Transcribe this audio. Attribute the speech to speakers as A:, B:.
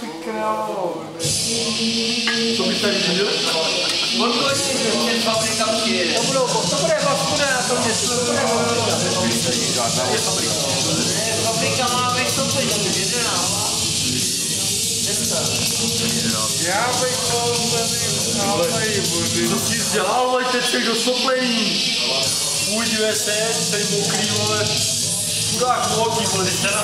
A: Ty krávo.
B: Co bys tady viděl?
C: Odkočit fabrikanti.
A: To bude hospoda na tom městě, to bude hospoda.
C: Fabrika má vystoupení, 11. Dneska.
A: Já bych to tady boži.
B: Co jsi dělal, vole, teček do soplení? Půjď USA, tady mokrý, vole. Chudák vlogí, vole, ty jste na